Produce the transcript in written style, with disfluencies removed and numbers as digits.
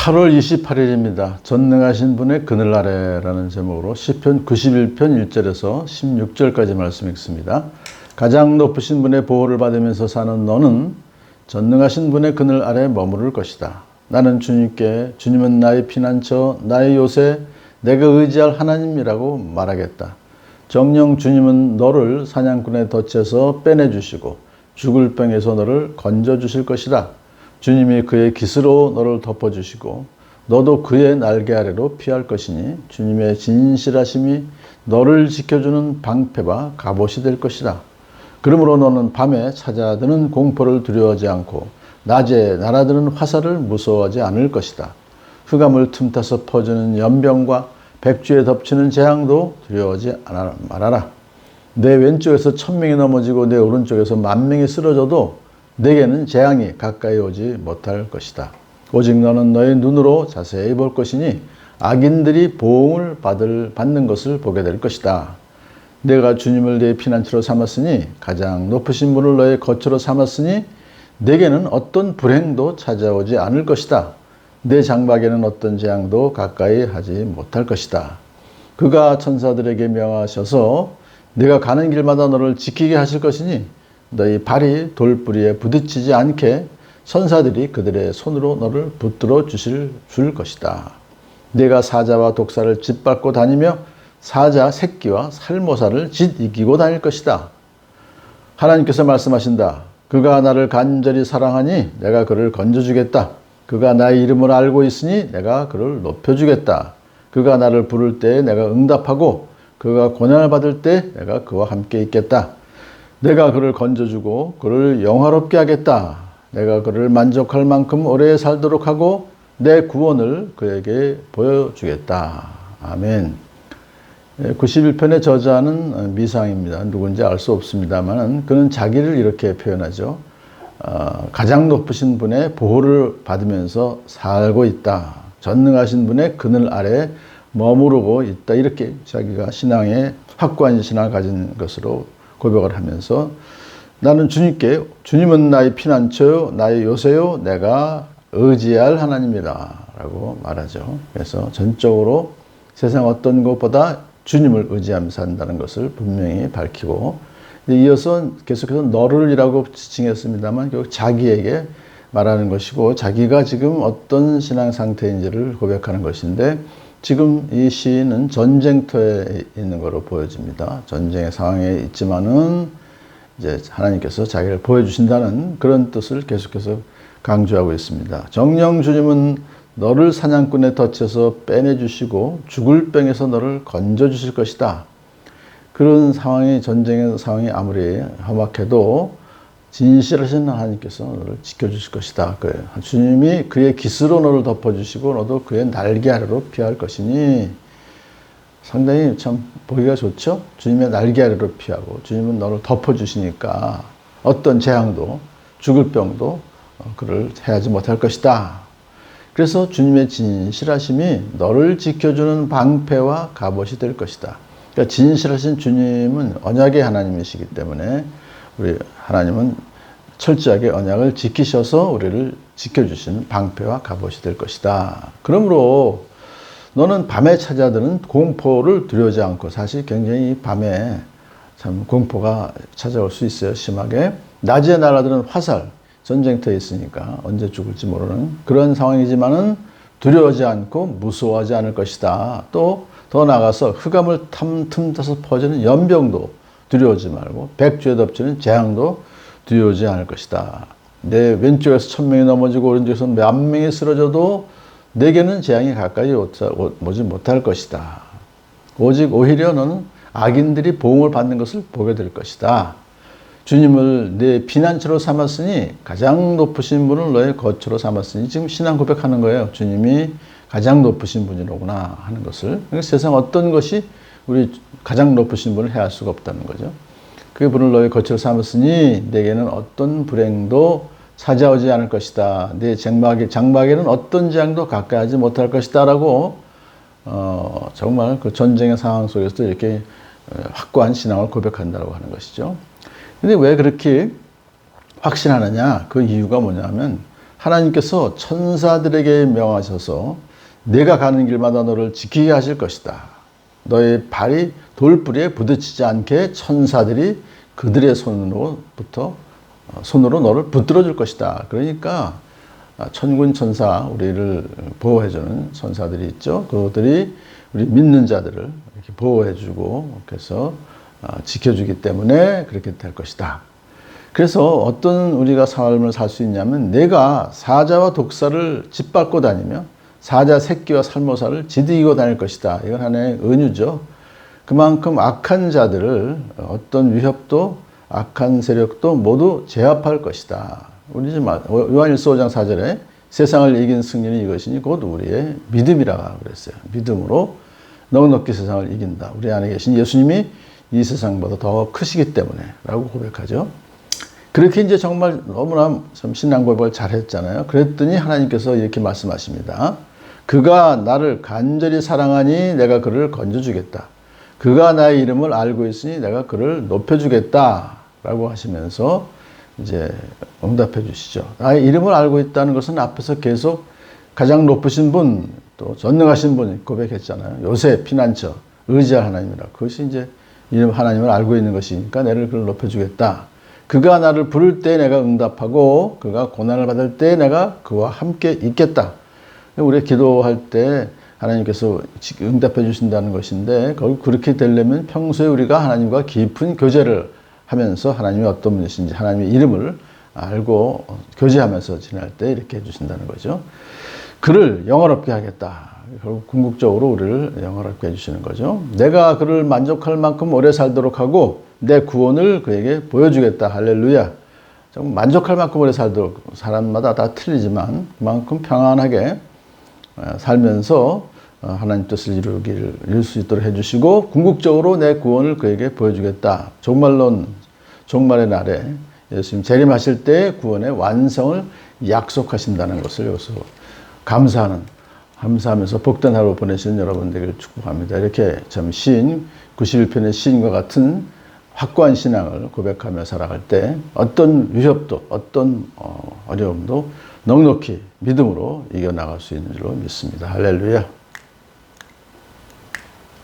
8월 28일입니다. 전능하신 분의 그늘 아래라는 제목으로 시편 91편 1절에서 16절까지 말씀 읽습니다. 가장 높으신 분의 보호를 받으면서 사는 너는 전능하신 분의 그늘 아래 머무를 것이다. 나는 주님은 나의 피난처, 나의 요새, 내가 의지할 하나님이라고 말하겠다. 정녕 주님은 너를 사냥꾼의 덫에서 빼내주시고 죽을 병에서 너를 건져주실 것이다. 주님이 그의 깃으로 너를 덮어주시고 너도 그의 날개 아래로 피할 것이니 주님의 진실하심이 너를 지켜주는 방패와 갑옷이 될 것이다. 그러므로 너는 밤에 찾아드는 공포를 두려워하지 않고 낮에 날아드는 화살을 무서워하지 않을 것이다. 흑암을 틈타서 퍼지는 연병과 백주에 덮치는 재앙도 두려워하지 말아라. 내 왼쪽에서 1000명이 넘어지고 내 오른쪽에서 10,000명이 쓰러져도 내게는 재앙이 가까이 오지 못할 것이다. 오직 너는 너의 눈으로 자세히 볼 것이니 악인들이 보응을 받는 것을 보게 될 것이다. 내가 주님을 내 피난처로 삼았으니 가장 높으신 분을 너의 거처로 삼았으니 내게는 어떤 불행도 찾아오지 않을 것이다. 내 장막에는 어떤 재앙도 가까이 하지 못할 것이다. 그가 천사들에게 명하셔서 내가 가는 길마다 너를 지키게 하실 것이니 너희 발이 돌뿌리에 부딪히지 않게 천사들이 그들의 손으로 너를 붙들어 줄 것이다. 내가 사자와 독사를 짓밟고 다니며 사자 새끼와 살모사를 짓 이기고 다닐 것이다. 하나님께서 말씀하신다. 그가 나를 간절히 사랑하니 내가 그를 건져주겠다. 그가 나의 이름을 알고 있으니 내가 그를 높여주겠다. 그가 나를 부를 때에 내가 응답하고 그가 고난을 받을 때 내가 그와 함께 있겠다. 내가 그를 건져주고 그를 영화롭게 하겠다. 내가 그를 만족할 만큼 오래 살도록 하고 내 구원을 그에게 보여주겠다. 아멘. 91편의 저자는 미상입니다. 누군지 알 수 없습니다만 그는 자기를 이렇게 표현하죠. 가장 높으신 분의 보호를 받으면서 살고 있다. 전능하신 분의 그늘 아래 머무르고 있다. 이렇게 자기가 신앙에 확고한 신앙을 가진 것으로 고백을 하면서 나는 주님은 나의 피난처요, 나의 요새요, 내가 의지할 하나님이다 라고 말하죠. 그래서 전적으로 세상 어떤 것보다 주님을 의지하며 산다는 것을 분명히 밝히고 이어서 계속해서 너를 이라고 지칭했습니다만 결국 자기에게 말하는 것이고 자기가 지금 어떤 신앙 상태인지를 고백하는 것인데 지금 이 시인은 전쟁터에 있는 것으로 보여집니다. 전쟁의 상황에 있지만은 이제 하나님께서 자기를 보여주신다는 그런 뜻을 계속해서 강조하고 있습니다. 정녕 주님은 너를 사냥꾼의 덫에서 빼내주시고 죽을 병에서 너를 건져주실 것이다. 그런 상황이 전쟁의 상황이 아무리 험악해도 진실하신 하나님께서 너를 지켜주실 것이다. 주님이 그의 깃으로 너를 덮어주시고 너도 그의 날개 아래로 피할 것이니 상당히 참 보기가 좋죠. 주님의 날개 아래로 피하고 주님은 너를 덮어주시니까 어떤 재앙도 죽을 병도 그를 해하지 못할 것이다. 그래서 주님의 진실하심이 너를 지켜주는 방패와 갑옷이 될 것이다. 그러니까 진실하신 주님은 언약의 하나님이시기 때문에 우리 하나님은 철저하게 언약을 지키셔서 우리를 지켜주시는 방패와 갑옷이 될 것이다. 그러므로 너는 밤에 찾아드는 공포를 두려워하지 않고 사실 굉장히 밤에 참 공포가 찾아올 수 있어요. 심하게. 낮에 날아드는 화살, 전쟁터에 있으니까 언제 죽을지 모르는 그런 상황이지만은 두려워하지 않고 무서워하지 않을 것이다. 또 더 나아가서 흑암을 틈타서 퍼지는 연병도 두려워하지 말고 백주에 덮치는 재앙도 두려워하지 않을 것이다. 내 왼쪽에서 1000명이 넘어지고 오른쪽에서 10,000명이 쓰러져도 내게는 재앙이 가까이 오지 못할 것이다. 오직 오히려 너는 악인들이 보응을 받는 것을 보게 될 것이다. 주님을 내 피난처로 삼았으니 가장 높으신 분을 너의 거처로 삼았으니 지금 신앙 고백하는 거예요. 주님이 가장 높으신 분이로구나 하는 것을. 세상 어떤 것이 우리 가장 높으신 분을 해할 수가 없다는 거죠. 그 분을 너의 거처로 삼았으니 내게는 어떤 불행도 찾아오지 않을 것이다. 내 장막에는 어떤 재앙도 가까이 하지 못할 것이다 라고 정말 그 전쟁의 상황 속에서도 이렇게 확고한 신앙을 고백한다고 하는 것이죠. 근데 왜 그렇게 확신하느냐? 그 이유가 뭐냐면 하나님께서 천사들에게 명하셔서 내가 가는 길마다 너를 지키게 하실 것이다. 너의 발이 돌뿌리에 부딪히지 않게 천사들이 그들의 손으로 너를 붙들어 줄 것이다. 그러니까 천군 천사, 우리를 보호해주는 천사들이 있죠. 그들이 우리 믿는 자들을 이렇게 보호해주고 그래서 지켜주기 때문에 그렇게 될 것이다. 그래서 어떤 우리가 삶을 살 수 있냐면 내가 사자와 독사를 짓밟고 다니며 사자 새끼와 살모사를 지디고 다닐 것이다. 이건 하나의 은유죠. 그만큼 악한 자들을 어떤 위협도 악한 세력도 모두 제압할 것이다. 우리 요한일서 5장 4절에 세상을 이긴 승리는 이것이니 곧 우리의 믿음이라 그랬어요. 믿음으로 넉넉히 세상을 이긴다. 우리 안에 계신 예수님이 이 세상보다 더 크시기 때문에 라고 고백하죠. 그렇게 이제 정말 너무나 좀 신앙 고백을 잘 했잖아요. 그랬더니 하나님께서 이렇게 말씀하십니다. 그가 나를 간절히 사랑하니 내가 그를 건져주겠다. 그가 나의 이름을 알고 있으니 내가 그를 높여주겠다. 라고 하시면서 이제 응답해 주시죠. 나의 이름을 알고 있다는 것은 앞에서 계속 가장 높으신 분, 또 전능하신 분이 고백했잖아요. 요새 피난처, 의지할 하나님이라. 그것이 이제 이름 하나님을 알고 있는 것이니까 내를 그를 높여주겠다. 그가 나를 부를 때 내가 응답하고 그가 고난을 받을 때 내가 그와 함께 있겠다. 우리가 기도할 때 하나님께서 응답해 주신다는 것인데 그렇게 되려면 평소에 우리가 하나님과 깊은 교제를 하면서 하나님이 어떤 분이신지 하나님의 이름을 알고 교제하면서 지낼 때 이렇게 해주신다는 거죠. 그를 영화롭게 하겠다. 결국 궁극적으로 우리를 영화롭게 해주시는 거죠. 내가 그를 만족할 만큼 오래 살도록 하고 내 구원을 그에게 보여주겠다. 할렐루야. 좀 만족할 만큼 오래 살도록, 사람마다 다 틀리지만 그만큼 평안하게 살면서 하나님 뜻을 이룰 수 있도록 해주시고 궁극적으로 내 구원을 그에게 보여주겠다. 종말의 날에 예수님 재림하실 때 구원의 완성을 약속하신다는 것을 여기서 감사하면서 복된 하루 보내시는 여러분 되기를 축복합니다. 이렇게 참 91편의 시인과 같은 확고한 신앙을 고백하며 살아갈 때 어떤 위협도 어떤 어려움도 넉넉히 믿음으로 이겨나갈 수 있는 줄로 믿습니다. 할렐루야.